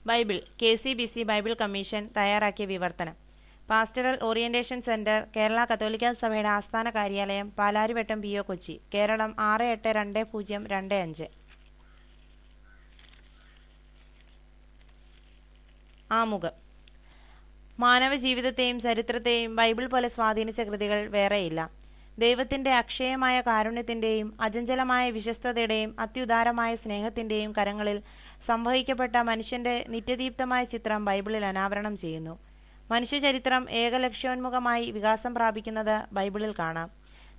Bible KCBC Bible commission തയ്യാറാക്കിയ വിവർത്തനം. Pastoral orientation centre, Kerala കത്തോലിക്ക സഭയുടെ ആസ്ഥാന കാര്യാലയം, പാലാരിവട്ടം PO കൊച്ചി, കേരളം 682025. ആമുഖം. മാനവ ജീവിതത്തെയും ചരിത്രത്തെയും ബൈബിൾ പോലെ സ്വാധീനിച്ച കൃതികൾ വേറെയില്ല. ദൈവത്തിന്റെ അക്ഷയമായ കാരുണ്യത്തിന്റെയും അചഞ്ചലമായ വിശ്വസ്തതയുടെയും അത്യുദാരമായ സ്നേഹത്തിന്റെയും കരങ്ങളിൽ സംവഹിക്കപ്പെട്ട മനുഷ്യന്റെ നിത്യദീപ്തമായ ചിത്രം ബൈബിളിൽ അനാവരണം ചെയ്യുന്നു. മനുഷ്യചരിത്രം ഏകലക്ഷ്യോന്മുഖമായി വികാസം പ്രാപിക്കുന്നത് ബൈബിളിൽ കാണാം.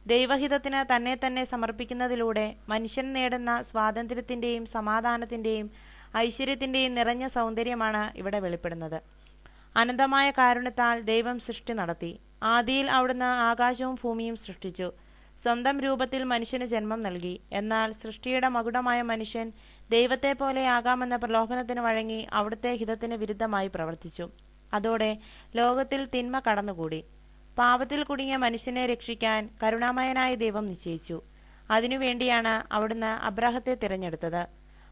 ദൈവഹിതത്തിന് തന്നെ തന്നെ സമർപ്പിക്കുന്നതിലൂടെ മനുഷ്യൻ നേടുന്ന സ്വാതന്ത്ര്യത്തിന്റെയും സമാധാനത്തിന്റെയും ഐശ്വര്യത്തിന്റെയും നിറഞ്ഞ സൗന്ദര്യമാണ് ഇവിടെ വെളിപ്പെടുന്നത്. അനന്തമായ കാരുണ്യത്താൽ ദൈവം സൃഷ്ടി നടത്തി. ആദിയിൽ അവിടുന്ന് ആകാശവും ഭൂമിയും സൃഷ്ടിച്ചു. സ്വന്തം രൂപത്തിൽ മനുഷ്യന് ജന്മം നൽകി. എന്നാൽ സൃഷ്ടിയുടെ മകുടമായ മനുഷ്യൻ ദൈവത്തെ പോലെ ആകാമെന്ന പ്രലോഭനത്തിന് വഴങ്ങി അവിടുത്തെ ഹിതത്തിന് വിരുദ്ധമായി പ്രവർത്തിച്ചു. അതോടെ ലോകത്തിൽ തിന്മ കടന്നുകൂടി. പാപത്തിൽ കുടുങ്ങിയ മനുഷ്യനെ രക്ഷിക്കാൻ കരുണാമയനായ ദൈവം നിശ്ചയിച്ചു. അതിനുവേണ്ടിയാണ് അവിടുന്ന് അബ്രാഹത്തെ തിരഞ്ഞെടുത്തത്.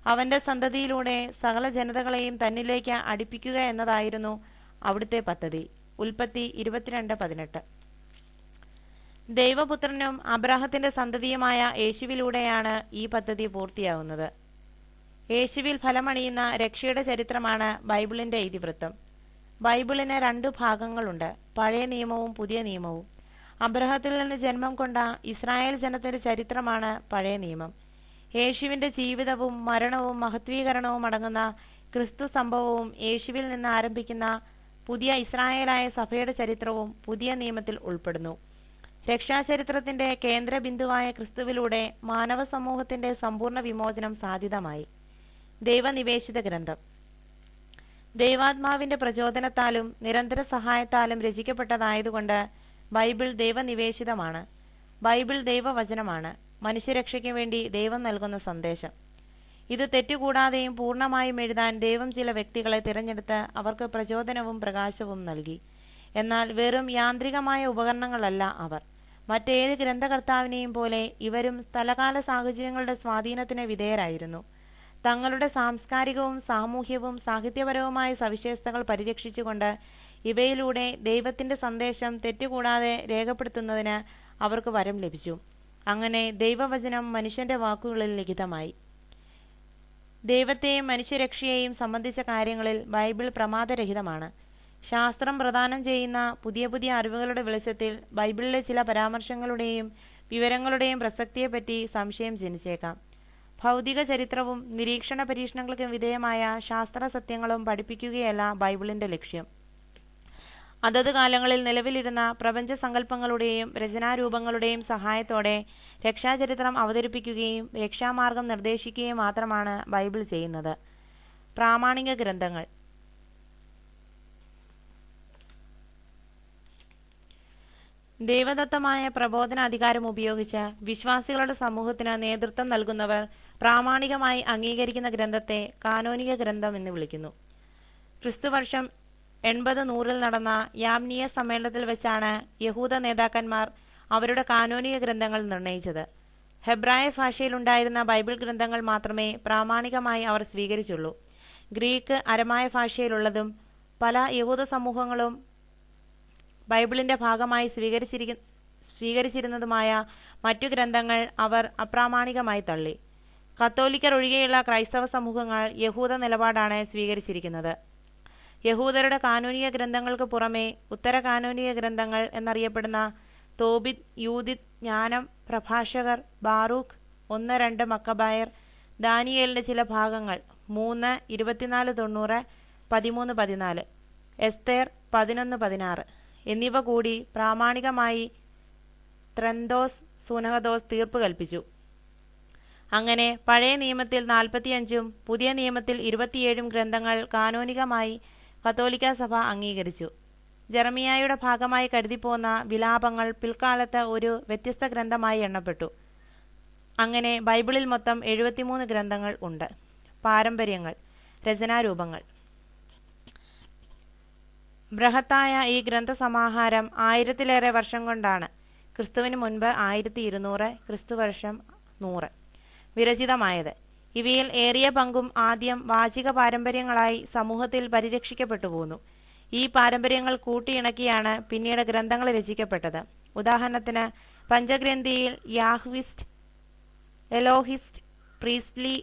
അവന്റെ സന്തതിയിലൂടെ സകല ജനതകളെയും തന്നിലേക്ക് അടുപ്പിക്കുക എന്നതായിരുന്നു അവിടുത്തെ പദ്ധതി. ഉൽപ്പത്തി 22:18. ദൈവപുത്രനും അബ്രാഹത്തിന്റെ സന്തതിയുമായ യേശുവിലൂടെയാണ് ഈ പദ്ധതി പൂർത്തിയാവുന്നത്. യേശുവിൽ ഫലമണിയുന്ന രക്ഷയുടെ ചരിത്രമാണ് ബൈബിളിന്റെ ഇതിവൃത്തം. ബൈബിളിന് 2 ഭാഗങ്ങളുണ്ട്, പഴയ നിയമവും പുതിയ നിയമവും. അബ്രാഹത്തിൽ നിന്ന് ജന്മം കൊണ്ട ഇസ്രായേൽ ജനത്തിന്റെ ചരിത്രമാണ് പഴയ നിയമം. യേശുവിന്റെ ജീവിതവും മരണവും മഹത്വീകരണവും അടങ്ങുന്ന ക്രിസ്തു സംഭവവും യേശുവിൽ നിന്ന് ആരംഭിക്കുന്ന പുതിയ ഇസ്രായേലായ സഭയുടെ ചരിത്രവും പുതിയ നിയമത്തിൽ ഉൾപ്പെടുന്നു. രക്ഷാചരിത്രത്തിന്റെ കേന്ദ്ര ബിന്ദുവായ ക്രിസ്തുവിലൂടെ മാനവ സമൂഹത്തിന്റെ സമ്പൂർണ്ണ വിമോചനം സാധ്യതമായി. ദൈവനിവേശിത ഗ്രന്ഥം. ദൈവാത്മാവിന്റെ പ്രചോദനത്താലും നിരന്തര സഹായത്താലും രചിക്കപ്പെട്ടതായതുകൊണ്ട് ബൈബിൾ ദൈവനിവേശിതമാണ്. ബൈബിൾ ദൈവവചനമാണ്, മനുഷ്യരക്ഷയ്ക്ക് വേണ്ടി ദൈവം നൽകുന്ന സന്ദേശം. ഇത് തെറ്റുകൂടാതെയും പൂർണ്ണമായും എഴുതാൻ ദൈവം ചില വ്യക്തികളെ തിരഞ്ഞെടുത്ത് അവർക്ക് പ്രചോദനവും പ്രകാശവും നൽകി. എന്നാൽ വെറും യാന്ത്രികമായ ഉപകരണങ്ങളല്ല അവർ. മറ്റേത് ഗ്രന്ഥകർത്താവിനെയും പോലെ ഇവരും സ്ഥലകാല സാഹചര്യങ്ങളുടെ സ്വാധീനത്തിന് വിധേയരായിരുന്നു. തങ്ങളുടെ സാംസ്കാരികവും സാമൂഹ്യവും സാഹിത്യപരവുമായ സവിശേഷതകൾ പരിരക്ഷിച്ചുകൊണ്ട് ഇവയിലൂടെ ദൈവത്തിന്റെ സന്ദേശം തെറ്റുകൂടാതെ രേഖപ്പെടുത്തുന്നതിന് അവർക്ക് വരം ലഭിച്ചു. അങ്ങനെ ദൈവവചനം മനുഷ്യന്റെ വാക്കുകളിൽ ലിഖിതമായി. ദൈവത്തെയും മനുഷ്യരക്ഷയെയും സംബന്ധിച്ച കാര്യങ്ങളിൽ ബൈബിൾ പ്രമാദരഹിതമാണ്. ശാസ്ത്രം പ്രദാനം ചെയ്യുന്ന പുതിയ പുതിയ അറിവുകളുടെ വെളിച്ചത്തിൽ ബൈബിളിലെ ചില പരാമർശങ്ങളുടെയും വിവരങ്ങളുടെയും പ്രസക്തിയെപ്പറ്റി സംശയം ജനിച്ചേക്കാം. ഭൗതിക ചരിത്രവും നിരീക്ഷണ പരീക്ഷണങ്ങൾക്ക് വിധേയമായ ശാസ്ത്ര സത്യങ്ങളും പഠിപ്പിക്കുകയല്ല ബൈബിളിന്റെ ലക്ഷ്യം. അതത് കാലങ്ങളിൽ നിലവിലിരുന്ന പ്രപഞ്ച സങ്കല്പങ്ങളുടെയും രചനാരൂപങ്ങളുടെയും സഹായത്തോടെ രക്ഷാചരിത്രം അവതരിപ്പിക്കുകയും രക്ഷാമാർഗം നിർദ്ദേശിക്കുകയും മാത്രമാണ് ബൈബിൾ ചെയ്യുന്നത്. പ്രാമാണിക ഗ്രന്ഥങ്ങൾ. ദൈവദത്തമായ പ്രബോധന അധികാരം ഉപയോഗിച്ച് വിശ്വാസികളുടെ സമൂഹത്തിന് നേതൃത്വം നൽകുന്നവർ പ്രാമാണികമായി അംഗീകരിക്കുന്ന ഗ്രന്ഥത്തെ കാനോനിക ഗ്രന്ഥം എന്ന് വിളിക്കുന്നു. ക്രിസ്തുവർഷം 80-100 നടന്ന യാംനിയ സമ്മേളനത്തിൽ വെച്ചാണ് യഹൂദ നേതാക്കന്മാർ അവരുടെ കാനോനിക ഗ്രന്ഥങ്ങൾ നിർണയിച്ചത്. ഹെബ്രായ ഭാഷയിലുണ്ടായിരുന്ന ബൈബിൾ ഗ്രന്ഥങ്ങൾ മാത്രമേ പ്രാമാണികമായി അവർ സ്വീകരിച്ചുള്ളൂ. ഗ്രീക്ക്, അരമായ ഭാഷയിലുള്ളതും പല യഹൂദ സമൂഹങ്ങളും ബൈബിളിന്റെ ഭാഗമായി സ്വീകരിച്ചിരുന്നതുമായ മറ്റു ഗ്രന്ഥങ്ങൾ അവർ അപ്രാമാണികമായി തള്ളി. കത്തോലിക്കർ ഒഴികെയുള്ള ക്രൈസ്തവ സമൂഹങ്ങൾ യഹൂദ നിലപാടാണ് സ്വീകരിച്ചിരിക്കുന്നത്. യഹൂദരുടെ കാനോനിക ഗ്രന്ഥങ്ങൾക്ക് പുറമെ ഉത്തര കാനോനിക ഗ്രന്ഥങ്ങൾ എന്നറിയപ്പെടുന്ന തോബിത്, യൂദിത്, ജ്ഞാനം, പ്രഭാഷകർ, ബാറൂഖ്, 1-2 മക്കബായർ, ദാനിയേലിന്റെ ചില ഭാഗങ്ങൾ, 3, 24-90, 13-14, എസ്തേർ 11-16 എന്നിവ കൂടി പ്രാമാണികമായി ത്രന്തോസ് സൂനഹദോസ് തീർപ്പ് കൽപ്പിച്ചു. അങ്ങനെ പഴയ നിയമത്തിൽ 45-ഉം പുതിയ നിയമത്തിൽ 27-ഉം ഗ്രന്ഥങ്ങൾ കാനോനികമായി കത്തോലിക്ക സഭ അംഗീകരിച്ചു. ജെറമിയായുടെ ഭാഗമായി കരുതിപ്പോന്ന വിലാപങ്ങൾ പിൽക്കാലത്ത് ഒരു വ്യത്യസ്ത ഗ്രന്ഥമായി എണ്ണപ്പെട്ടു. അങ്ങനെ ബൈബിളിൽ മൊത്തം 73 ഗ്രന്ഥങ്ങൾ ഉണ്ട്. പാരമ്പര്യങ്ങൾ. രചനാരൂപങ്ങൾ. ബൃഹത്തായ ഈ ഗ്രന്ഥസമാഹാരം 1000-ലേറെ വർഷം കൊണ്ടാണ്, ക്രിസ്തുവിന് മുൻപ് 1200, ക്രിസ്തുവർഷം 100, വിരചിതമായത്. ഇവയിൽ ഏറിയ പങ്കും ആദ്യം വാചിക പാരമ്പര്യങ്ങളായി സമൂഹത്തിൽ പരിരക്ഷിക്കപ്പെട്ടു പോന്നു. ഈ പാരമ്പര്യങ്ങൾ കൂട്ടിയിണക്കിയാണ് പിന്നീട് ഗ്രന്ഥങ്ങൾ രചിക്കപ്പെട്ടത്. ഉദാഹരണത്തിന് പഞ്ചഗ്രന്ഥിയിൽ യാഹ്വിസ്റ്റ്, എലോഹിസ്റ്റ്, പ്രീസ്റ്റ്ലി,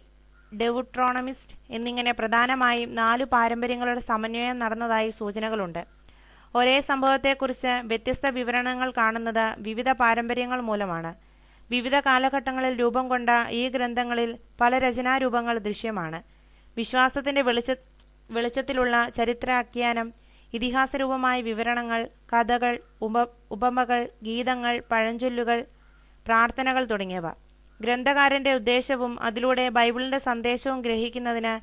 ഡെവുട്രോണമിസ്റ്റ് എന്നിങ്ങനെ പ്രധാനമായും 4 പാരമ്പര്യങ്ങളുടെ സമന്വയം നടന്നതായി സൂചനകളുണ്ട്. ഒരേ സംഭവത്തെക്കുറിച്ച് വ്യത്യസ്ത വിവരണങ്ങൾ കാണുന്നത് വിവിധ പാരമ്പര്യങ്ങൾ മൂലമാണ്. വിവിധ കാലഘട്ടങ്ങളിൽ രൂപം കൊണ്ട ഈ ഗ്രന്ഥങ്ങളിൽ പല രചനാരൂപങ്ങൾ ദൃശ്യമാണ്. വിശ്വാസത്തിന്റെ വെളിച്ചത്തിലുള്ള ചരിത്രാഖ്യാനം, ഇതിഹാസരൂപമായ വിവരണങ്ങൾ, കഥകൾ, ഉപമകൾ, ഗീതങ്ങൾ, പഴഞ്ചൊല്ലുകൾ, പ്രാർത്ഥനകൾ തുടങ്ങിയവ. ഗ്രന്ഥകാരന്റെ ഉദ്ദേശവും അതിലൂടെ ബൈബിളിന്റെ സന്ദേശവും ഗ്രഹിക്കുന്നതിന്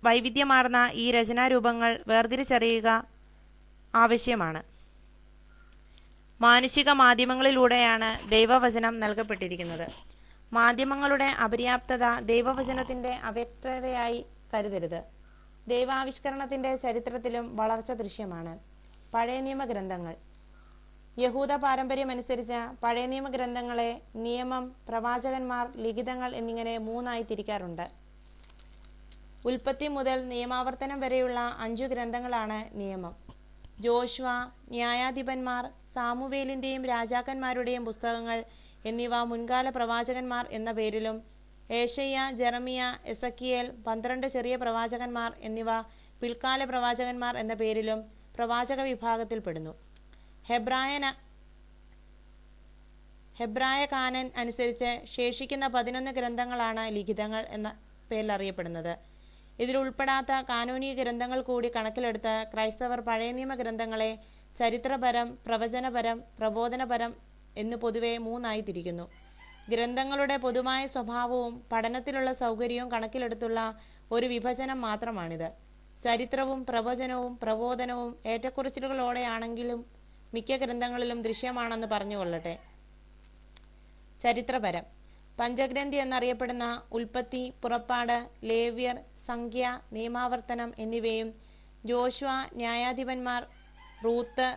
വൈവിധ്യമാർന്ന ഈ രചനാരൂപങ്ങൾ വേർതിരിച്ചറിയുക ആവശ്യമാണ്. മാനുഷിക മാധ്യമങ്ങളിലൂടെയാണ് ദൈവവചനം നൽകപ്പെട്ടിരിക്കുന്നത്. മാധ്യമങ്ങളുടെ അപര്യാപ്തത ദൈവവചനത്തിന്റെ അവ്യക്തതയായി കരുതരുത്. ദൈവാവിഷ്കരണത്തിന്റെ ചരിത്രത്തിലും വളർച്ച ദൃശ്യമാണ്. പഴയ നിയമ ഗ്രന്ഥങ്ങൾ. യഹൂദ പാരമ്പര്യമനുസരിച്ച് പഴയ നിയമ ഗ്രന്ഥങ്ങളെ നിയമം, പ്രവാചകന്മാർ, ലിഖിതങ്ങൾ എന്നിങ്ങനെ 3ആയി തിരിക്കാറുണ്ട്. ഉൽപ്പത്തി മുതൽ നിയമാവർത്തനം വരെയുള്ള 5 ഗ്രന്ഥങ്ങളാണ് നിയമം. ജോഷുവ, ന്യായാധിപന്മാർ, സാമുവേലിന്റെയും രാജാക്കന്മാരുടെയും പുസ്തകങ്ങൾ എന്നിവ മുൻകാല പ്രവാചകന്മാർ എന്ന പേരിലും, ഏശയ്യ, ജെറമിയ, എസക്കിയേൽ, 12 ചെറിയ പ്രവാചകന്മാർ എന്നിവ പിൽക്കാല പ്രവാചകന്മാർ എന്ന പേരിലും പ്രവാചക വിഭാഗത്തിൽപ്പെടുന്നു. ഹെബ്രായ കാനൻ അനുസരിച്ച് ശേഷിക്കുന്ന 11 ഗ്രന്ഥങ്ങളാണ് ലിഖിതങ്ങൾ എന്ന പേരിൽ അറിയപ്പെടുന്നത്. ഇതിൽ ഉൾപ്പെടാത്ത കാനോനിക ഗ്രന്ഥങ്ങൾ കൂടി കണക്കിലെടുത്ത് ക്രൈസ്തവർ പഴയ നിയമ ഗ്രന്ഥങ്ങളെ ചരിത്രപരം, പ്രവചനപരം, പ്രബോധനപരം എന്ന് പൊതുവെ 3ആയി തിരിക്കുന്നു. ഗ്രന്ഥങ്ങളുടെ പൊതുവായ സ്വഭാവവും പഠനത്തിലുള്ള സൗകര്യവും കണക്കിലെടുത്തുള്ള ഒരു വിഭജനം മാത്രമാണിത്. ചരിത്രവും പ്രവചനവും പ്രബോധനവും ഏറ്റക്കുറച്ചിലുകളോടെയാണെങ്കിലും മിക്ക ഗ്രന്ഥങ്ങളിലും ദൃശ്യമാണെന്ന് പറഞ്ഞുകൊള്ളട്ടെ. ചരിത്രപരം. പഞ്ചഗ്രന്ഥി എന്നറിയപ്പെടുന്ന ഉൽപ്പത്തി, പുറപ്പാട്, ലേവ്യർ, സംഖ്യ, നിയമാവർത്തനം എന്നിവയും ജോഷുവ, ന്യായാധിപന്മാർ, റൂത്ത്,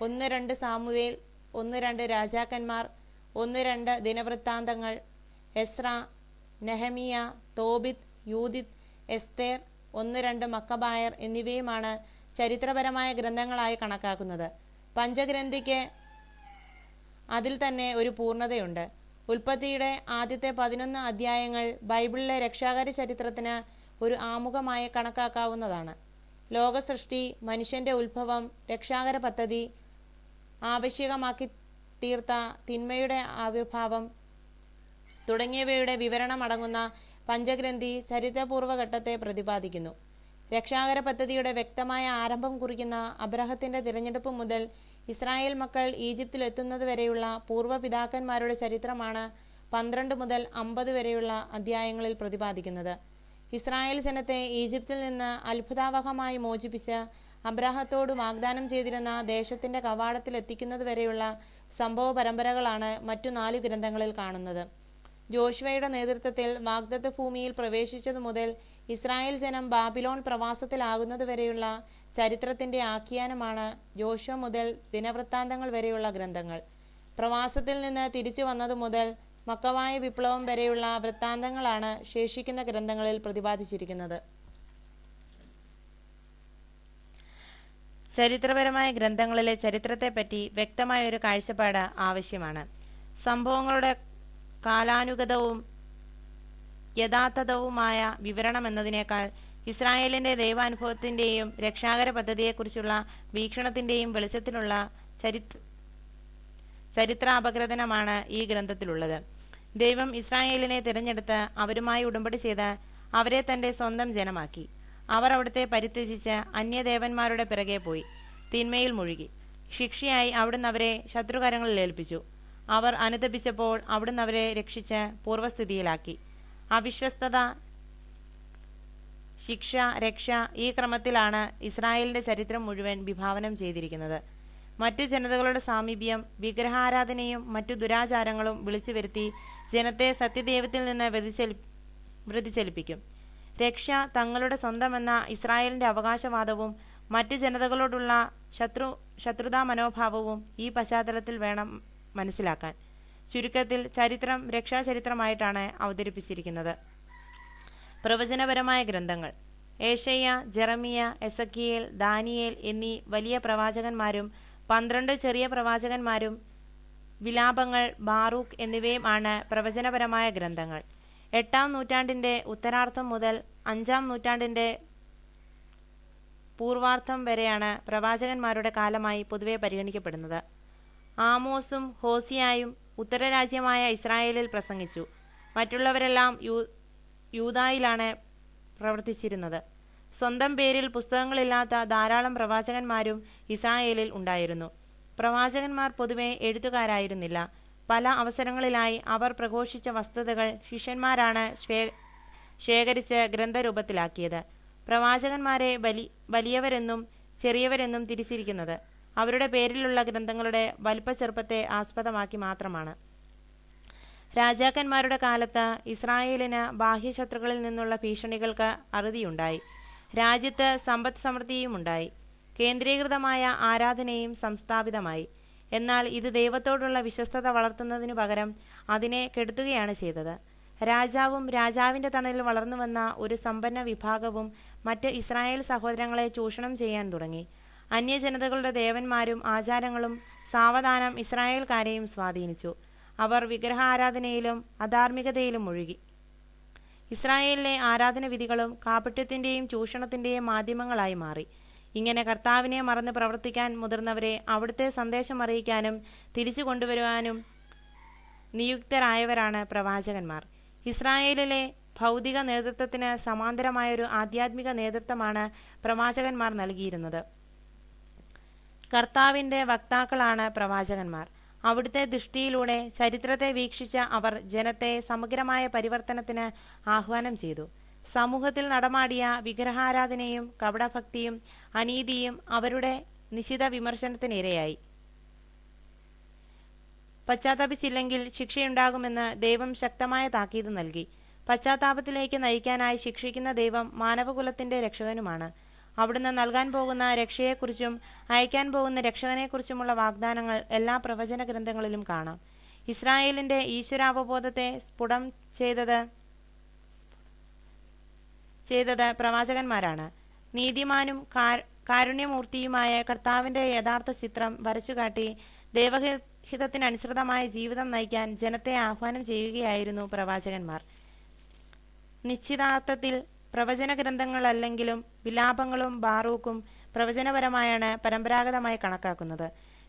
1-2 സാമുവേൽ, 1-2 രാജാക്കന്മാർ, 1-2 ദിനവൃത്താന്തങ്ങൾ, എസ്ര, നെഹമിയ, തോബിത്ത്, യൂദിത്ത്, എസ്തേർ, 1-2 മക്കബായർ എന്നിവയുമാണ് ചരിത്രപരമായ ഗ്രന്ഥങ്ങളായി കണക്കാക്കുന്നത്. പഞ്ചഗ്രന്ഥിക്ക് അതിൽ തന്നെ ഒരു പൂർണ്ണതയുണ്ട്. ഉൽപ്പത്തിയുടെ ആദ്യത്തെ 11 അധ്യായങ്ങൾ ബൈബിളിലെ രക്ഷാകര ചരിത്രത്തിന് ഒരു ആമുഖമായി കണക്കാക്കാവുന്നതാണ്. ലോകസൃഷ്ടി, മനുഷ്യന്റെ ഉത്ഭവം, രക്ഷാകര പദ്ധതി, ആവശ്യകമാക്കി തീർത്ത തിന്മയുടെ ആവിർഭാവം തുടങ്ങിയവയുടെ വിവരണമടങ്ങുന്ന പഞ്ചഗ്രന്ഥി ചരിത്രപൂർവ്വഘട്ടത്തെ പ്രതിപാദിക്കുന്നു. രക്ഷാകര പദ്ധതിയുടെ വ്യക്തമായ ആരംഭം കുറിക്കുന്ന അബ്രഹത്തിന്റെ തിരഞ്ഞെടുപ്പ് മുതൽ ഇസ്രായേൽ മക്കൾ ഈജിപ്തിൽ എത്തുന്നതുവരെയുള്ള പൂർവ്വപിതാക്കന്മാരുടെ ചരിത്രമാണ് 12 മുതൽ 50 വരെയുള്ള അധ്യായങ്ങളിൽ പ്രതിപാദിക്കുന്നത്. ഇസ്രായേൽ ജനത്തെ ഈജിപ്തിൽ നിന്ന് അത്ഭുതാവഹമായി മോചിപ്പിച്ച് അബ്രാഹത്തോട് വാഗ്ദാനം ചെയ്തിരുന്ന ദേശത്തിന്റെ കവാടത്തിൽ എത്തിക്കുന്നതുവരെയുള്ള സംഭവ പരമ്പരകളാണ് മറ്റു 4 ഗ്രന്ഥങ്ങളിൽ കാണുന്നത്. ജോഷുവയുടെ നേതൃത്വത്തിൽ വാഗ്ദത്ത ഭൂമിയിൽ പ്രവേശിച്ചതു മുതൽ ഇസ്രായേൽ ജനം ബാബിലോൺ പ്രവാസത്തിലാകുന്നതുവരെയുള്ള ചരിത്രത്തിന്റെ ആഖ്യാനമാണ് ജോഷുവ മുതൽ ദിനവൃത്താന്തങ്ങൾ വരെയുള്ള ഗ്രന്ഥങ്ങൾ. പ്രവാസത്തിൽ നിന്ന് തിരിച്ചു വന്നതു മുതൽ മക്കവായ വിപ്ലവം വരെയുള്ള വൃത്താന്തങ്ങളാണ് ശേഷിക്കുന്ന ഗ്രന്ഥങ്ങളിൽ പ്രതിപാദിച്ചിരിക്കുന്നത്. ചരിത്രപരമായ ഗ്രന്ഥങ്ങളിലെ ചരിത്രത്തെപ്പറ്റി വ്യക്തമായ ഒരു കാഴ്ചപ്പാട് ആവശ്യമാണ്. സംഭവങ്ങളുടെ കാലാനുഗതവും യഥാർത്ഥവുമായ വിവരണം എന്നതിനേക്കാൾ ഇസ്രായേലിന്റെ ദൈവാനുഭവത്തിന്റെയും രക്ഷാകര പദ്ധതിയെക്കുറിച്ചുള്ള വീക്ഷണത്തിന്റെയും വെളിച്ചത്തിലുള്ള ചരിത്രാപഗ്രഥനമാണ് ഈ ഗ്രന്ഥത്തിലുള്ളത്. ദൈവം ഇസ്രായേലിനെ തിരഞ്ഞെടുത്ത് അവരുമായി ഉടമ്പടി ചെയ്ത് അവരെ തന്റെ സ്വന്തം ജനമാക്കി. അവർ അവിടുത്തെ പരിത്യജിച്ച് അന്യദേവന്മാരുടെ പിറകെ പോയി തിന്മയിൽ മുഴുകി. ശിക്ഷയായി അവിടുന്ന് അവരെ ശത്രുകരങ്ങളിൽ ഏൽപ്പിച്ചു. അവർ അനുതപിച്ചപ്പോൾ അവിടുന്ന് അവരെ രക്ഷിച്ച് പൂർവ്വസ്ഥിതിയിലാക്കി. അവിശ്വസ്തത, ശിക്ഷ, രക്ഷ ഈ ക്രമത്തിലാണ് ഇസ്രായേലിന്റെ ചരിത്രം മുഴുവൻ വിഭാവനം ചെയ്തിരിക്കുന്നത്. മറ്റു ജനതകളുടെ സാമീപ്യം, വിഗ്രഹാരാധനയും മറ്റു ദുരാചാരങ്ങളും വിളിച്ചു വരുത്തി ജനത്തെ സത്യദൈവത്തിൽ നിന്ന് വ്യതിചലിപ്പിക്കും. രക്ഷ തങ്ങളുടെ സ്വന്തമെന്ന ഇസ്രായേലിന്റെ അവകാശവാദവും മറ്റു ജനതകളോടുള്ള ശത്രുതാ മനോഭാവവും ഈ പശ്ചാത്തലത്തിൽ വേണം മനസ്സിലാക്കാൻ. ചുരുക്കത്തിൽ ചരിത്രം രക്ഷാചരിത്രമായിട്ടാണ് അവതരിപ്പിച്ചിരിക്കുന്നത്. പ്രവചനപരമായ ഗ്രന്ഥങ്ങൾ: ഏശയ്യ, ജെറമിയ, എസക്കിയേൽ, ദാനിയേൽ എന്നീ വലിയ പ്രവാചകന്മാരും 12 ചെറിയ പ്രവാചകന്മാരും വിലാപങ്ങൾ, ബാറൂക്ക് എന്നിവയും ആണ് പ്രവചനപരമായ ഗ്രന്ഥങ്ങൾ. 8-ാം നൂറ്റാണ്ടിന്റെ ഉത്തരാർദ്ധം മുതൽ 5-ാം നൂറ്റാണ്ടിന്റെ പൂർവാർദ്ധം വരെയാണ് പ്രവാചകന്മാരുടെ കാലമായി പൊതുവെ പരിഗണിക്കപ്പെടുന്നത്. ആമോസും ഹോസിയായും ഉത്തരരാജ്യമായ ഇസ്രായേലിൽ പ്രസംഗിച്ചു. മറ്റുള്ളവരെല്ലാം യൂദായിലാണ് പ്രവർത്തിച്ചിരുന്നത്. സ്വന്തം പേരിൽ പുസ്തകങ്ങളില്ലാത്ത ധാരാളം പ്രവാചകന്മാരും ഇസ്രായേലിൽ ഉണ്ടായിരുന്നു. പ്രവാചകന്മാർ പൊതുവെ എഴുത്തുകാരായിരുന്നില്ല. പല അവസരങ്ങളിലായി അവർ പ്രഘോഷിച്ച വസ്തുതകൾ ശിഷ്യന്മാരാണ് ശേഖരിച്ച് ഗ്രന്ഥരൂപത്തിലാക്കിയത്. പ്രവാചകന്മാരെ വലിയവരെന്നും ചെറിയവരെന്നും തിരിച്ചിരിക്കുന്നത് അവരുടെ പേരിലുള്ള ഗ്രന്ഥങ്ങളുടെ വലിപ്പച്ചെറുപ്പത്തെ ആസ്പദമാക്കി മാത്രമാണ്. രാജാക്കന്മാരുടെ കാലത്ത് ഇസ്രായേലിന് ബാഹ്യശത്രുക്കളിൽ നിന്നുള്ള ഭീഷണികൾക്ക് അറുതിയുണ്ടായി. രാജ്യത്ത് സമ്പദ് സമൃദ്ധിയുമുണ്ടായി. കേന്ദ്രീകൃതമായ ആരാധനയും സംസ്ഥാപിതമായി. എന്നാൽ ഇത് ദൈവത്തോടുള്ള വിശ്വസ്തത വളർത്തുന്നതിനു പകരം അതിനെ കെടുത്തുകയാണ് ചെയ്തത്. രാജാവും രാജാവിന്റെ തണലിൽ വളർന്നുവന്ന ഒരു സമ്പന്ന വിഭാഗവും മറ്റ് ഇസ്രായേൽ സഹോദരങ്ങളെ ചൂഷണം ചെയ്യാൻ തുടങ്ങി. അന്യജനതകളുടെ ദേവന്മാരും ആചാരങ്ങളും സാവധാനം ഇസ്രായേൽക്കാരെയും സ്വാധീനിച്ചു. അവർ വിഗ്രഹാരാധനയിലും അധാർമികതയിലും മുഴുകി. ഇസ്രായേലിലെ ആരാധനവിധികളും കാപട്യത്തിന്റെയും ചൂഷണത്തിന്റെയും മാധ്യമങ്ങളായി മാറി. ഇങ്ങനെ കർത്താവിനെ മറന്ന് പ്രവർത്തിക്കാൻ മുതിർന്നവരെ അവിടുത്തെ സന്ദേശം അറിയിക്കാനും തിരിച്ചു കൊണ്ടുവരുവാനും നിയുക്തരായവരാണ് പ്രവാചകന്മാർ. ഇസ്രായേലിലെ ഭൗതിക നേതൃത്വത്തിന് സമാന്തരമായൊരു ആധ്യാത്മിക നേതൃത്വമാണ് പ്രവാചകന്മാർ നൽകിയിരുന്നത്. കർത്താവിന്റെ വക്താക്കളാണ് പ്രവാചകന്മാർ. അവിടുത്തെ ദൃഷ്ടിയിലൂടെ ചരിത്രത്തെ വീക്ഷിച്ച അവർ ജനത്തെ സമഗ്രമായ പരിവർത്തനത്തിന് ആഹ്വാനം ചെയ്തു. സമൂഹത്തിൽ നടമാടിയ വിഗ്രഹാരാധനയും കപടഭക്തിയും അനീതിയും അവരുടെ നിശിത വിമർശനത്തിനിരയായി. പശ്ചാത്തപിച്ചില്ലെങ്കിൽ ശിക്ഷയുണ്ടാകുമെന്ന് ദൈവം ശക്തമായ താക്കീത് നൽകി. പശ്ചാത്താപത്തിലേക്ക് നയിക്കാനായി ശിക്ഷിക്കുന്ന ദൈവം മാനവകുലത്തിന്റെ രക്ഷകനുമാണ്. അവിടുന്ന് നൽകാൻ പോകുന്ന രക്ഷയെക്കുറിച്ചും അയക്കാൻ പോകുന്ന രക്ഷകനെക്കുറിച്ചുമുള്ള വാഗ്ദാനങ്ങൾ എല്ലാ പ്രവചന ഗ്രന്ഥങ്ങളിലും കാണാം. ഇസ്രായേലിന്റെ ഈശ്വരാവബോധത്തെ സ്ഫുടം ചെയ്തത് പ്രവാചകന്മാരാണ്. നീതിമാനും കാരുണ്യമൂർത്തിയുമായ കർത്താവിന്റെ യഥാർത്ഥ ചിത്രം വരച്ചുകാട്ടി ദൈവഹിതത്തിനനുസൃതമായ ജീവിതം നയിക്കാൻ ജനത്തെ ആഹ്വാനം ചെയ്യുകയായിരുന്നു പ്രവാചകന്മാർ. നിശ്ചിതാർത്ഥത്തിൽ പ്രവചന ഗ്രന്ഥങ്ങളല്ലെങ്കിലും വിലാപങ്ങളും ബാറൂക്കും പ്രവചനപരമായാണ് പരമ്പരാഗതമായി കണക്കാക്കുന്നത്.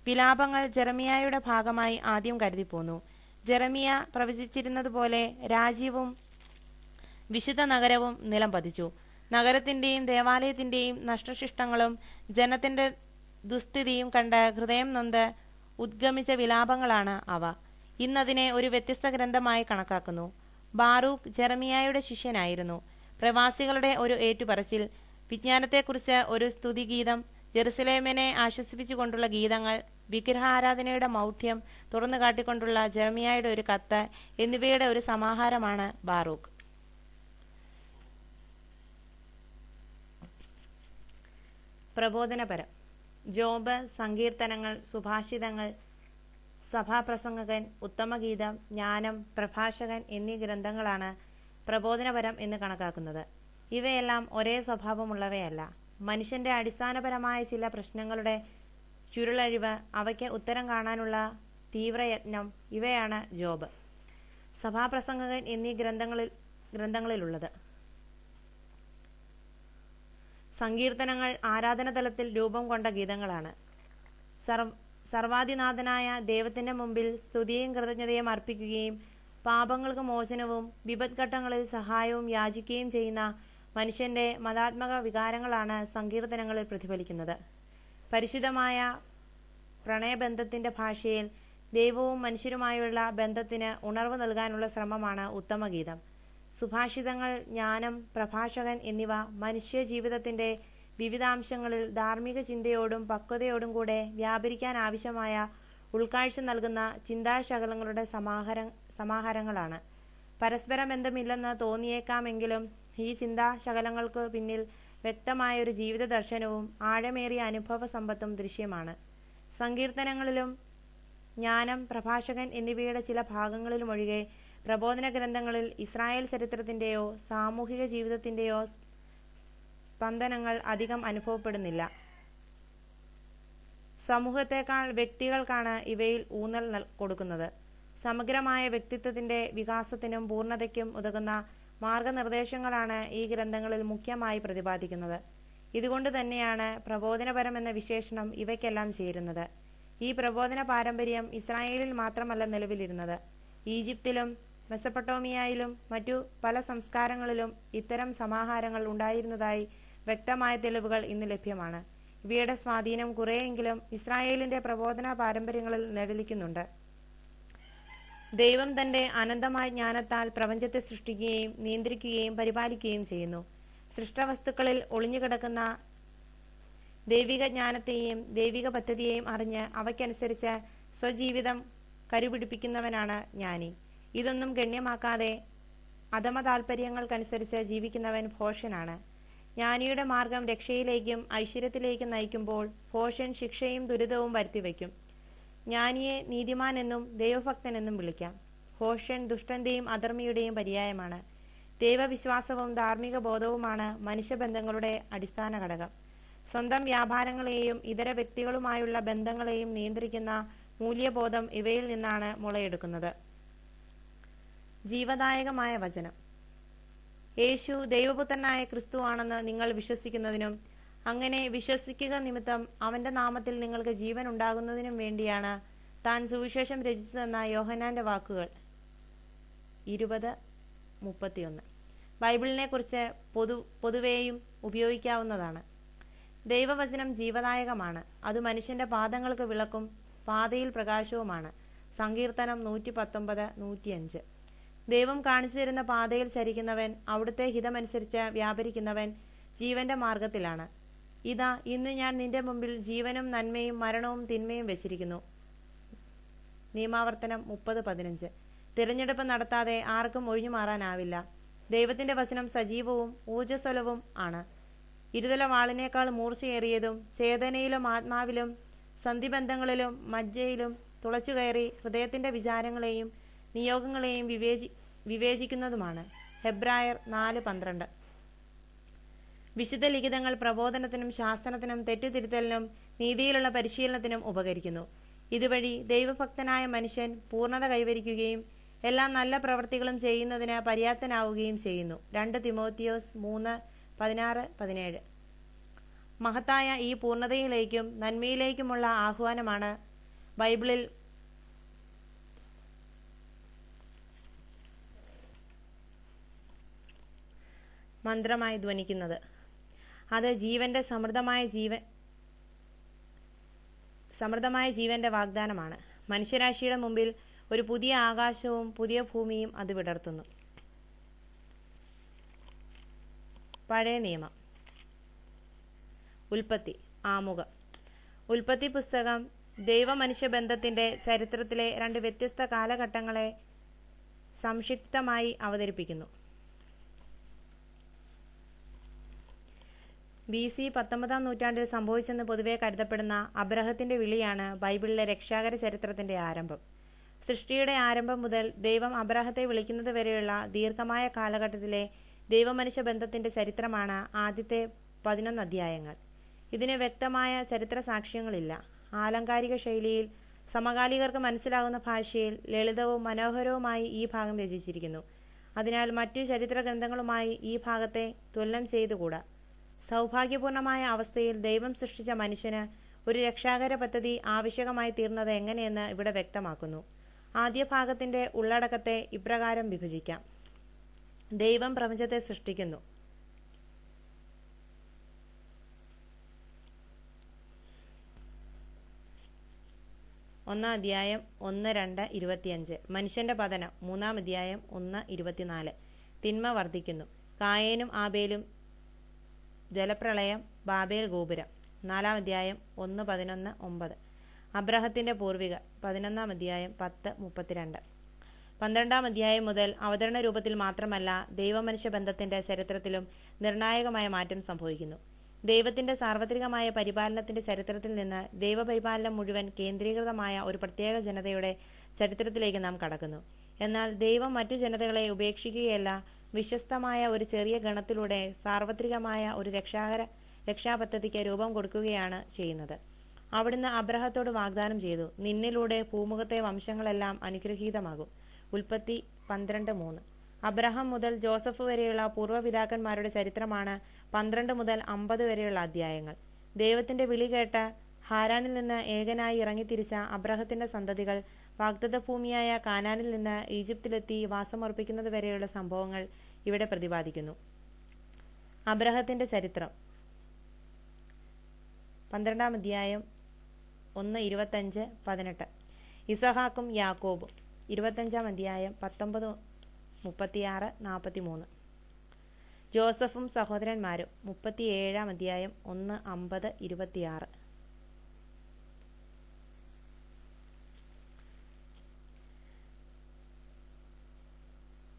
വിലാപങ്ങൾ ജെറമിയായുടെ ഭാഗമായി ആദ്യം കരുതിപ്പോന്നു. ജെറമിയ പ്രവചിച്ചിരുന്നതുപോലെ രാജ്യവും വിശുദ്ധ നഗരവും നിലം പതിച്ചു. നഗരത്തിന്റെയും ദേവാലയത്തിന്റെയും നഷ്ടശിഷ്ടങ്ങളും ജനത്തിന്റെ ദുസ്ഥിതിയും കണ്ട് ഹൃദയം നൊന്ത് ഉദ്ഗമിച്ച വിലാപങ്ങളാണ് അവ. ഇന്നതിനെ ഒരു വ്യത്യസ്ത ഗ്രന്ഥമായി കണക്കാക്കുന്നു. ബാറൂക്ക് ജെറമിയായുടെ ശിഷ്യനായിരുന്നു. പ്രവാസികളുടെ ഒരു ഏറ്റുപറച്ചിൽ, വിജ്ഞാനത്തെക്കുറിച്ച് ഒരു സ്തുതിഗീതം, ജെറുസലേമിനെ ആശ്വസിപ്പിച്ചുകൊണ്ടുള്ള ഗീതങ്ങൾ, വിഗ്രഹാരാധനയുടെ മൗഢ്യം തുറന്നു കാട്ടിക്കൊണ്ടുള്ള ജെറമിയായുടെ ഒരു കത്ത് എന്നിവയുടെ ഒരു സമാഹാരമാണ് ബാറൂക്ക്. പ്രബോധനപരം: ജോബ്, സങ്കീർത്തനങ്ങൾ, സുഭാഷിതങ്ങൾ, സഭാപ്രസംഗകൻ, ഉത്തമഗീതം, ജ്ഞാനം, പ്രഭാഷകൻ എന്നീ ഗ്രന്ഥങ്ങളാണ് പ്രബോധനപരം എന്ന് കണക്കാക്കുന്നത്. ഇവയെല്ലാം ഒരേ സ്വഭാവമുള്ളവയല്ല. മനുഷ്യന്റെ അടിസ്ഥാനപരമായ ചില പ്രശ്നങ്ങളുടെ ചുരുളഴിവ്, അവയ്ക്ക് ഉത്തരം കാണാനുള്ള തീവ്രയത്നം, ഇവയാണ് ജോബ്, സഭാപ്രസംഗകൻ എന്നീ ഗ്രന്ഥങ്ങളിലുള്ളത്. സങ്കീർത്തനങ്ങൾ ആരാധനതലത്തിൽ രൂപം കൊണ്ട ഗീതങ്ങളാണ്. സർവാധിനാഥനായ ദൈവത്തിന്റെ മുമ്പിൽ സ്തുതിയും കൃതജ്ഞതയും അർപ്പിക്കുകയും പാപങ്ങൾക്ക് മോചനവും വിപദ്ഘട്ടങ്ങളിൽ സഹായവും യാചിക്കുകയും ചെയ്യുന്ന മനുഷ്യന്റെ മതാത്മക വികാരങ്ങളാണ് സങ്കീർത്തനങ്ങളിൽ പ്രതിഫലിക്കുന്നത്. പരിശുദ്ധമായ പ്രണയബന്ധത്തിന്റെ ഭാഷയിൽ ദൈവവും മനുഷ്യരുമായുള്ള ബന്ധത്തിന് ഉണർവ് നൽകാനുള്ള ശ്രമമാണ് ഉത്തമഗീതം. സുഭാഷിതങ്ങൾ, ജ്ഞാനം, പ്രഭാഷകൻ എന്നിവ മനുഷ്യ ജീവിതത്തിന്റെ വിവിധാംശങ്ങളിൽ ധാർമ്മിക ചിന്തയോടും പക്വതയോടും കൂടെ വ്യാപരിക്കാൻ ആവശ്യമായ ഉൾക്കാഴ്ച നൽകുന്ന ചിന്താശകലങ്ങളുടെ സമാഹാരങ്ങളാണ്. പരസ്പര ബന്ധമില്ലെന്ന് തോന്നിയേക്കാമെങ്കിലും ഈ ചിന്താശകലങ്ങൾക്ക് പിന്നിൽ വ്യക്തമായ ഒരു ജീവിത ദർശനവും ആഴമേറിയ അനുഭവ സമ്പത്തും ദൃശ്യമാണ്. സങ്കീർത്തനങ്ങളിലും ജ്ഞാനം, പ്രഭാഷകൻ എന്നിവയുടെ ചില ഭാഗങ്ങളിലുമൊഴികെ പ്രബോധന ഗ്രന്ഥങ്ങളിൽ ഇസ്രായേൽ ചരിത്രത്തിൻ്റെയോ സാമൂഹിക ജീവിതത്തിൻ്റെയോ സ്പന്ദനങ്ങൾ അധികം അനുഭവപ്പെടുന്നില്ല. സമൂഹത്തെക്കാൾ വ്യക്തികൾക്കാണ് ഇവയിൽ ഊന്നൽ കൊടുക്കുന്നത്. സമഗ്രമായ വ്യക്തിത്വത്തിൻ്റെ വികാസത്തിനും പൂർണ്ണതയ്ക്കും ഉതകുന്ന മാർഗനിർദ്ദേശങ്ങളാണ് ഈ ഗ്രന്ഥങ്ങളിൽ മുഖ്യമായി പ്രതിപാദിക്കുന്നത്. ഇതുകൊണ്ട് തന്നെയാണ് പ്രബോധനപരം എന്ന വിശേഷണം ഇവയ്ക്കെല്ലാം ചേരുന്നത്. ഈ പ്രബോധന പാരമ്പര്യം ഇസ്രായേലിൽ മാത്രമല്ല നിലവിലിരുന്നത്. ഈജിപ്തിലും മെസപ്പൊട്ടോമിയയിലും മറ്റു പല സംസ്കാരങ്ങളിലും ഇത്തരം സമാഹാരങ്ങൾ ഉണ്ടായിരുന്നതായി വ്യക്തമായ തെളിവുകൾ ഇന്ന് ലഭ്യമാണ്. ഇവയുടെ സ്വാധീനം കുറേയെങ്കിലും ഇസ്രായേലിൻ്റെ പ്രബോധന പാരമ്പര്യങ്ങളിൽ നിഴലിക്കുന്നുണ്ട്. ദൈവം തൻ്റെ അനന്തമായ ജ്ഞാനത്താൽ പ്രപഞ്ചത്തെ സൃഷ്ടിക്കുകയും നിയന്ത്രിക്കുകയും പരിപാലിക്കുകയും ചെയ്യുന്നു. സൃഷ്ടവസ്തുക്കളിൽ ഒളിഞ്ഞുകിടക്കുന്ന ദൈവിക ജ്ഞാനത്തെയും ദൈവിക പദ്ധതിയെയും അറിഞ്ഞ് അവയ്ക്കനുസരിച്ച് സ്വജീവിതം കരുപിടിപ്പിക്കുന്നവനാണ് ജ്ഞാനി. ഇതൊന്നും ഗണ്യമാക്കാതെ അധമ താൽപര്യങ്ങൾക്കനുസരിച്ച് ജീവിക്കുന്നവൻ ഭോഷ്യനാണ്. ജ്ഞാനിയുടെ മാർഗം രക്ഷയിലേക്കും ഐശ്വര്യത്തിലേക്കും നയിക്കുമ്പോൾ ഭോഷ്യൻ ശിക്ഷയും ദുരിതവും വരുത്തിവെക്കും. ജ്ഞാനിയെ നീതിമാൻ എന്നും ദൈവഭക്തൻ എന്നും വിളിക്കാം. ഭോഷ്യൻ ദുഷ്ടന്റെയും അധർമ്മിയുടെയും പര്യായമാണ്. ദൈവവിശ്വാസവും ധാർമ്മിക ബോധവുമാണ് മനുഷ്യബന്ധങ്ങളുടെ അടിസ്ഥാന ഘടകം. സ്വന്തം വ്യാപാരങ്ങളെയും ഇതര വ്യക്തികളുമായുള്ള ബന്ധങ്ങളെയും നിയന്ത്രിക്കുന്ന മൂല്യബോധം ഇവയിൽ നിന്നാണ് മുളയെടുക്കുന്നത്. ജീവദായകമായ വചനം. യേശു ദൈവപുത്രനായ ക്രിസ്തു ആണെന്ന് നിങ്ങൾ വിശ്വസിക്കുന്നതിനും അങ്ങനെ വിശ്വസിക്കുക നിമിത്തം അവൻ്റെ നാമത്തിൽ നിങ്ങൾക്ക് ജീവൻ ഉണ്ടാകുന്നതിനും വേണ്ടിയാണ് താൻ സുവിശേഷം രചിച്ചതെന്ന യോഹന്നാന്റെ വാക്കുകൾ 20:31. ബൈബിളിനെ കുറിച്ച് പൊതുവേയും ഉപയോഗിക്കാവുന്നതാണ്. ദൈവവചനം ജീവദായകമാണ്. അത് മനുഷ്യന്റെ പാദങ്ങൾക്ക് വിളക്കും പാതയിൽ പ്രകാശവുമാണ്. സങ്കീർത്തനം 119:105. ദൈവം കാണിച്ചു തരുന്ന പാതയിൽ ചരിക്കുന്നവൻ, അവിടുത്തെ ഹിതമനുസരിച്ച് വ്യാപരിക്കുന്നവൻ ജീവന്റെ മാർഗത്തിലാണ്. ഇതാ, ഇന്ന് ഞാൻ നിന്റെ മുമ്പിൽ ജീവനും നന്മയും മരണവും തിന്മയും വെച്ചിരിക്കുന്നു. നിയമാവർത്തനം 30:15. തിരഞ്ഞെടുപ്പ് നടത്താതെ ആർക്കും ഒഴിഞ്ഞു മാറാനാവില്ല. ദൈവത്തിന്റെ വചനം സജീവവും ഊർജ്ജസ്വലവും ആണ്. ഇരുതല വാളിനേക്കാൾ മൂർച്ചയേറിയതും ചേതനയിലും ആത്മാവിലും സന്ധിബന്ധങ്ങളിലും മജ്ജയിലും തുളച്ചുകയറി ഹൃദയത്തിന്റെ വിചാരങ്ങളെയും നിയോഗങ്ങളെയും വിവേചിക്കുന്നതുമാണ്. ഹെബ്രായർ 4:12. വിശുദ്ധ ലിഖിതങ്ങൾ പ്രബോധനത്തിനും ശാസ്ത്രത്തിനും തെറ്റുതിരുത്തലിനും നീതിയിലുള്ള പരിശീലനത്തിനും ഉപകരിക്കുന്നു. ഇതുവഴി ദൈവഭക്തനായ മനുഷ്യൻ പൂർണ്ണത കൈവരിക്കുകയും എല്ലാ നല്ല പ്രവൃത്തികളും ചെയ്യുന്നതിന് പര്യാപ്തനാവുകയും ചെയ്യുന്നു. 2 തിമോത്തിയോസ് 3:16-17. മഹത്തായ ഈ പൂർണ്ണതയിലേക്കും നന്മയിലേക്കുമുള്ള ആഹ്വാനമാണ് ബൈബിളിൽ മന്ത്രമായി ധ്വനിക്കുന്നത്. അത് ജീവന്റെ സമൃദ്ധമായ ജീവന്റെ വാഗ്ദാനമാണ്. മനുഷ്യരാശിയുടെ മുമ്പിൽ ഒരു പുതിയ ആകാശവും പുതിയ ഭൂമിയും അത് വിടർത്തുന്നു. പഴയ നിയമം. ഉൽപ്പത്തി. ആമുഖം. ഉൽപ്പത്തി പുസ്തകം ദൈവ-മനുഷ്യ ബന്ധത്തിന്റെ ചരിത്രത്തിലെ 2 വ്യത്യസ്ത കാലഘട്ടങ്ങളെ സംക്ഷിപ്തമായി അവതരിപ്പിക്കുന്നു. BC 19-ാം നൂറ്റാണ്ടിൽ സംഭവിച്ചെന്ന് പൊതുവെ കരുതപ്പെടുന്ന അബ്രഹത്തിന്റെ വിളിയാണ് ബൈബിളിലെ രക്ഷാകര ചരിത്രത്തിന്റെ ആരംഭം. സൃഷ്ടിയുടെ ആരംഭം മുതൽ ദൈവം അബ്രഹത്തെ വിളിക്കുന്നത് വരെയുള്ള ദീർഘമായ കാലഘട്ടത്തിലെ ദൈവമനുഷ്യ ബന്ധത്തിന്റെ ചരിത്രമാണ് ആദ്യത്തെ 11 അധ്യായങ്ങൾ. ഇതിന് വ്യക്തമായ ചരിത്ര സാക്ഷ്യങ്ങളില്ല. ആലങ്കാരിക ശൈലിയിൽ സമകാലികർക്ക് മനസ്സിലാകുന്ന ഭാഷയിൽ ലളിതവും മനോഹരവുമായി ഈ ഭാഗം രചിച്ചിരിക്കുന്നു. അതിനാൽ മറ്റു ചരിത്ര ഗ്രന്ഥങ്ങളുമായി ഈ ഭാഗത്തെ തുലനം ചെയ്തുകൂടാ. സൗഭാഗ്യപൂർണമായ അവസ്ഥയിൽ ദൈവം സൃഷ്ടിച്ച മനുഷ്യന് ഒരു രക്ഷാകര പദ്ധതി ആവശ്യകമായി തീർന്നത് എങ്ങനെയെന്ന് ഇവിടെ വ്യക്തമാക്കുന്നു. ആദ്യ ഭാഗത്തിന്റെ ഉള്ളടക്കത്തെ ഇപ്രകാരം വിഭജിക്കാം. ദൈവം പ്രപഞ്ചത്തെ സൃഷ്ടിക്കുന്നു. ഒന്നാം അധ്യായം 1-2-25. മനുഷ്യന്റെ പതനം. 3-ാം അധ്യായം 1-24. തിന്മ വർദ്ധിക്കുന്നു. കായേനും ആബേലും. ജലപ്രളയം. ബാബേൽ ഗോപുരം. 4-ാം അധ്യായം 1-11-9. അബ്രഹത്തിന്റെ പൂർവികർ. 11-ാം അധ്യായം 10-32. 12-ാം അധ്യായം മുതൽ അവതരണ രൂപത്തിൽ മാത്രമല്ല ദൈവമനുഷ്യ ബന്ധത്തിന്റെ ചരിത്രത്തിലും നിർണായകമായ മാറ്റം സംഭവിക്കുന്നു. ദൈവത്തിന്റെ സാർവത്രികമായ പരിപാലനത്തിന്റെ ചരിത്രത്തിൽ നിന്ന് ദൈവപരിപാലനം മുഴുവൻ കേന്ദ്രീകൃതമായ ഒരു പ്രത്യേക ജനതയുടെ ചരിത്രത്തിലേക്ക് നാം കടക്കുന്നു. എന്നാൽ ദൈവം മറ്റു ജനതകളെ ഉപേക്ഷിക്കുകയല്ല, വിശ്വസ്തമായ ഒരു ചെറിയ ഗണത്തിലൂടെ സാർവത്രികമായ ഒരു രക്ഷാപദ്ധതിക്ക് രൂപം കൊടുക്കുകയാണ് ചെയ്യുന്നത്. അവിടുന്ന് അബ്രഹത്തോട് വാഗ്ദാനം ചെയ്തു, നിന്നിലൂടെ ഭൂമുഖത്തെ വംശങ്ങളെല്ലാം അനുഗ്രഹീതമാകും. ഉൽപ്പത്തി 12:3. അബ്രഹാം മുതൽ ജോസഫ് വരെയുള്ള പൂർവ്വപിതാക്കന്മാരുടെ ചരിത്രമാണ് 12 മുതൽ 50 വരെയുള്ള അധ്യായങ്ങൾ. ദൈവത്തിന്റെ വിളി കേട്ട് ഹാരാനിൽ നിന്ന് ഏകനായി ഇറങ്ങിത്തിരിച്ച അബ്രഹത്തിന്റെ സന്തതികൾ വാഗ്ദത്ത ഭൂമിയായ കാനാനിൽ നിന്ന് ഈജിപ്തിലെത്തി വാസമർപ്പിക്കുന്നത് വരെയുള്ള സംഭവങ്ങൾ ഇവിടെ പ്രതിപാദിക്കുന്നു. അബ്രഹത്തിന്റെ ചരിത്രം 12-ാം അധ്യായം 1:25-18. ഇസഹാക്കും യാക്കോബും 25-ാം അധ്യായം 19, 36, 43. ജോസഫും സഹോദരന്മാരും 37-ാം അധ്യായം 1, 50, 26.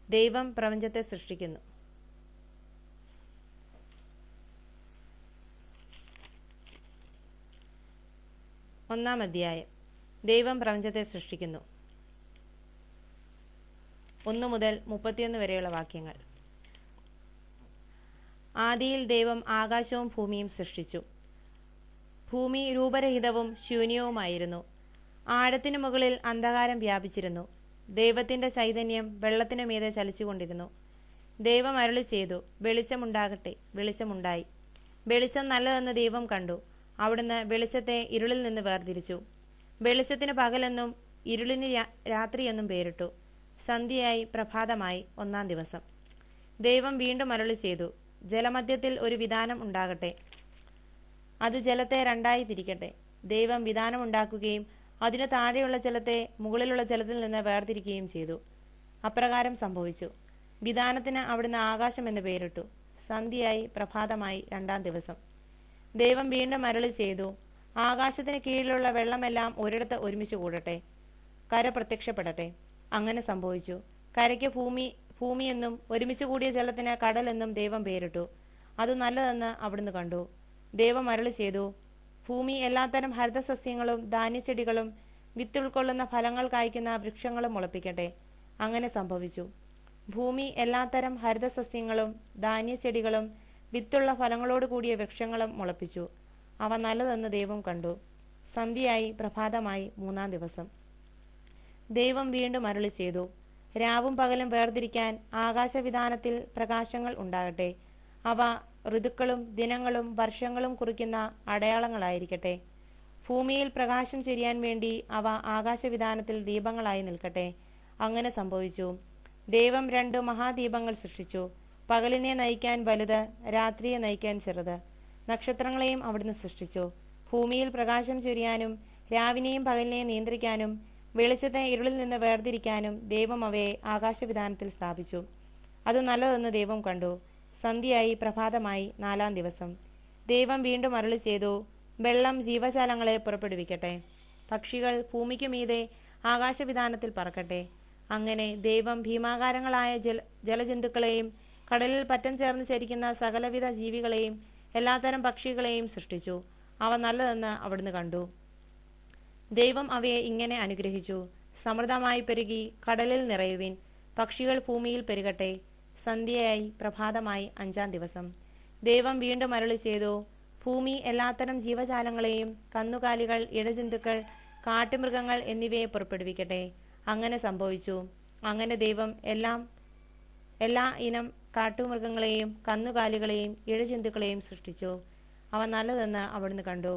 ദൈവം പ്രപഞ്ചത്തെ സൃഷ്ടിക്കുന്നു. 1-ാം അധ്യായം. ദൈവം പ്രപഞ്ചത്തെ സൃഷ്ടിക്കുന്നു. 1 മുതൽ 31 വരെയുള്ള വാക്യങ്ങൾ. ആദിയിൽ ദൈവം ആകാശവും ഭൂമിയും സൃഷ്ടിച്ചു. ഭൂമി രൂപരഹിതവും ശൂന്യവുമായിരുന്നു. ആഴത്തിനു മുകളിൽ അന്ധകാരം വ്യാപിച്ചിരുന്നു. ദൈവത്തിന്റെ ചൈതന്യം വെള്ളത്തിനു മീതെ ചലിച്ചുകൊണ്ടിരുന്നു. ദൈവം അരുളി ചെയ്തു, വെളിച്ചമുണ്ടാകട്ടെ. വെളിച്ചമുണ്ടായി. വെളിച്ചം നല്ലതെന്ന് ദൈവം കണ്ടു. അവിടുന്ന് വെളിച്ചത്തെ ഇരുളിൽ നിന്ന് വേർതിരിച്ചു. വെളിച്ചത്തിന് പകലെന്നും ഇരുളിന് രാത്രിയെന്നും പേരിട്ടു. സന്ധ്യയായി പ്രഭാതമായി 1-ാം ദിവസം. ദൈവം വീണ്ടും അരുളി ചെയ്തു, ജലമധ്യത്തിൽ ഒരു വിതാനം ഉണ്ടാകട്ടെ. അത് ജലത്തെ 2ആയി തിരിക്കട്ടെ. ദൈവം വിതാനം ഉണ്ടാക്കുകയും അതിനു താഴെയുള്ള ജലത്തെ മുകളിലുള്ള ജലത്തിൽ നിന്ന് വേർതിരിക്കുകയും ചെയ്തു. അപ്രകാരം സംഭവിച്ചു. വിതാനത്തിന് അവിടുന്ന് ആകാശം എന്ന് പേരിട്ടു. സന്ധ്യയായി പ്രഭാതമായി 2-ാം ദിവസം. ദൈവം വീണ്ടും അരുളി ചെയ്തു, ആകാശത്തിന് കീഴിലുള്ള വെള്ളമെല്ലാം ഒരിടത്ത് ഒരുമിച്ച് കൂടട്ടെ. കര പ്രത്യക്ഷപ്പെടട്ടെ. അങ്ങനെ സംഭവിച്ചു. കരയ്ക്ക് ഭൂമിയെന്നും ഒരുമിച്ച് കൂടിയ ജലത്തിന് കടലെന്നും ദൈവം പേരിട്ടു. അത് നല്ലതെന്ന് അവിടുന്ന് കണ്ടു. ദൈവം അരുളി ചെയ്തു, ഭൂമി എല്ലാത്തരം ഹരിതസസ്യങ്ങളും ധാന്യച്ചെടികളും വിത്തുൾക്കൊള്ളുന്ന ഫലങ്ങൾ കായ്ക്കുന്ന വൃക്ഷങ്ങളും മുളപ്പിക്കട്ടെ. അങ്ങനെ സംഭവിച്ചു. ഭൂമി എല്ലാത്തരം ഹരിതസസ്യങ്ങളും ധാന്യച്ചെടികളും വിത്തുള്ള ഫലങ്ങളോട് കൂടിയ വൃക്ഷങ്ങളും മുളപ്പിച്ചു. അവ നല്ലതെന്ന് ദൈവം കണ്ടു. സന്ധ്യയായി പ്രഭാതമായി 3-ാം ദിവസം. ദൈവം വീണ്ടും അരുളി ചെയ്തു, രാവും പകലും വേർതിരിക്കാൻ ആകാശവിതാനത്തിൽ പ്രകാശങ്ങൾ ഉണ്ടാകട്ടെ. അവ ഋതുക്കളും ദിനങ്ങളും വർഷങ്ങളും കുറിക്കുന്ന അടയാളങ്ങളായിരിക്കട്ടെ. ഭൂമിയിൽ പ്രകാശം ചൊരിയാൻ വേണ്ടി അവ ആകാശവിതാനത്തിൽ ദീപങ്ങളായി നിൽക്കട്ടെ. അങ്ങനെ സംഭവിച്ചു. ദൈവം 2 മഹാദീപങ്ങൾ സൃഷ്ടിച്ചു. പകലിനെ നയിക്കാൻ വലുത്, രാത്രിയെ നയിക്കാൻ ചെറുത്. നക്ഷത്രങ്ങളെയും അവിടുന്ന് സൃഷ്ടിച്ചു. ഭൂമിയിൽ പ്രകാശം ചൊരിയാനും രാവിനെയും പകലിനെയും നിയന്ത്രിക്കാനും വെളിച്ചത്തെ ഇരുളിൽ നിന്ന് വേർതിരിക്കാനും ദൈവം അവയെ ആകാശവിതാനത്തിൽ സ്ഥാപിച്ചു. അത് നല്ലതെന്ന് ദൈവം കണ്ടു. സന്ധ്യയായി പ്രഭാതമായി 4-ാം ദിവസം. ദൈവം വീണ്ടും അരുളി ചെയ്തു, വെള്ളം ജീവജാലങ്ങളെ പുറപ്പെടുവിക്കട്ടെ. പക്ഷികൾ ഭൂമിക്ക് മീതെ ആകാശവിതാനത്തിൽ പറക്കട്ടെ. അങ്ങനെ ദൈവം ഭീമാകാരങ്ങളായ ജലജന്തുക്കളെയും കടലിൽ പറ്റം ചേർന്ന് ചരിക്കുന്ന സകലവിധ ജീവികളെയും എല്ലാത്തരം പക്ഷികളെയും സൃഷ്ടിച്ചു. അവ നല്ലതെന്ന് അവിടുന്ന് കണ്ടു. ദൈവം അവയെ ഇങ്ങനെ അനുഗ്രഹിച്ചു, സമൃദ്ധമായി പെരുകി കടലിൽ നിറയുവിൻ. പക്ഷികൾ ഭൂമിയിൽ പെരുകട്ടെ. സന്ധ്യയായി പ്രഭാതമായി 5-ാം ദിവസം. ദൈവം വീണ്ടും അരുളി ചെയ്തു, ഭൂമി എല്ലാത്തരം ജീവജാലങ്ങളെയും കന്നുകാലികൾ, ഇഴജന്തുക്കൾ, കാട്ടുമൃഗങ്ങൾ എന്നിവയെ പുറപ്പെടുവിക്കട്ടെ. അങ്ങനെ സംഭവിച്ചു. അങ്ങനെ ദൈവം എല്ലാ ഇനം കാട്ടുമൃഗങ്ങളെയും കന്നുകാലികളെയും ഇഴജന്തുക്കളെയും സൃഷ്ടിച്ചു. അവ നല്ലതെന്ന് അവിടുന്ന് കണ്ടു.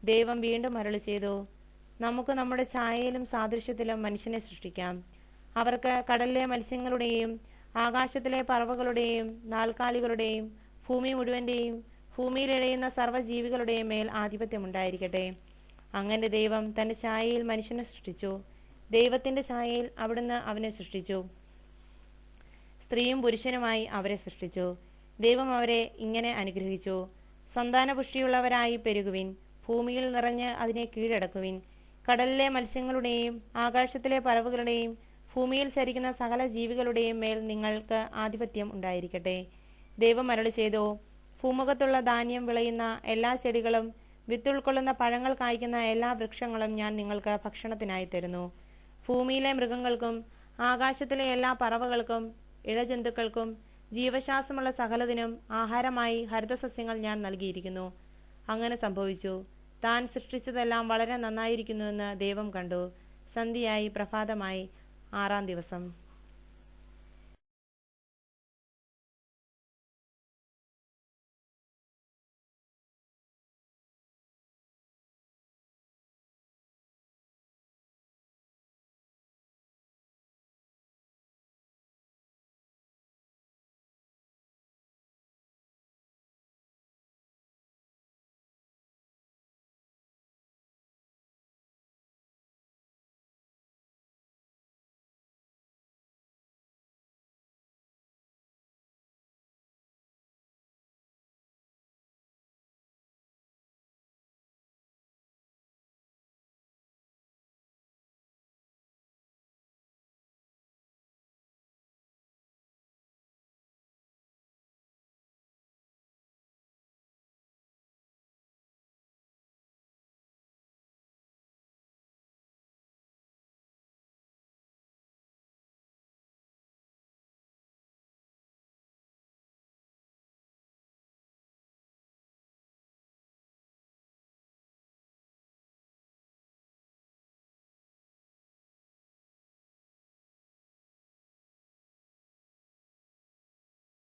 ദൈവം വീണ്ടും അരുളി ചെയ്തു, നമുക്ക് നമ്മുടെ ഛായയിലും സാദൃശ്യത്തിലും മനുഷ്യനെ സൃഷ്ടിക്കാം. അവർക്ക് കടലിലെ മത്സ്യങ്ങളുടെയും ആകാശത്തിലെ പറവകളുടെയും നാൽക്കാലികളുടെയും ഭൂമി മുഴുവൻ്റെയും ഭൂമിയിലിഴയുന്ന സർവ്വജീവികളുടെയും മേൽ ആധിപത്യമുണ്ടായിരിക്കട്ടെ. അങ്ങനെ ദൈവം തൻ്റെ ഛായയിൽ മനുഷ്യനെ സൃഷ്ടിച്ചു. ദൈവത്തിൻ്റെ ഛായയിൽ അവിടുന്ന് അവനെ സൃഷ്ടിച്ചു. സ്ത്രീയും പുരുഷനുമായി അവരെ സൃഷ്ടിച്ചു. ദൈവം അവരെ ഇങ്ങനെ അനുഗ്രഹിച്ചു, സന്താനപുഷ്ടിയുള്ളവരായി പെരുകുവിൻ. ഭൂമിയിൽ നിറഞ്ഞ് അതിനെ കീഴടക്കുവിൻ. കടലിലെ മത്സ്യങ്ങളുടെയും ആകാശത്തിലെ പറവുകളുടെയും ഭൂമിയിൽ ചരിക്കുന്ന സകല ജീവികളുടെയും മേൽ നിങ്ങൾക്ക് ആധിപത്യം ഉണ്ടായിരിക്കട്ടെ. ദൈവം അരുളി ചെയ്തു, ഭൂമുഖത്തുള്ള ധാന്യം വിളയുന്ന എല്ലാ ചെടികളും വിത്തുൾക്കൊള്ളുന്ന പഴങ്ങൾ കായ്ക്കുന്ന എല്ലാ വൃക്ഷങ്ങളും ഞാൻ നിങ്ങൾക്ക് ഭക്ഷണത്തിനായി തരുന്നു. ഭൂമിയിലെ മൃഗങ്ങൾക്കും ആകാശത്തിലെ എല്ലാ പറവകൾക്കും ഇഴജന്തുക്കൾക്കും ജീവശ്വാസമുള്ള സകലതിനും ആഹാരമായി ഹരിതസസ്യങ്ങൾ ഞാൻ നൽകിയിരിക്കുന്നു. അങ്ങനെ സംഭവിച്ചു. താൻ സൃഷ്ടിച്ചതെല്ലാം വളരെ നന്നായിരിക്കുന്നുവെന്ന് ദൈവം കണ്ടു. സന്ധ്യയായി, പ്രഭാതമായി, 6-ാം ദിവസം.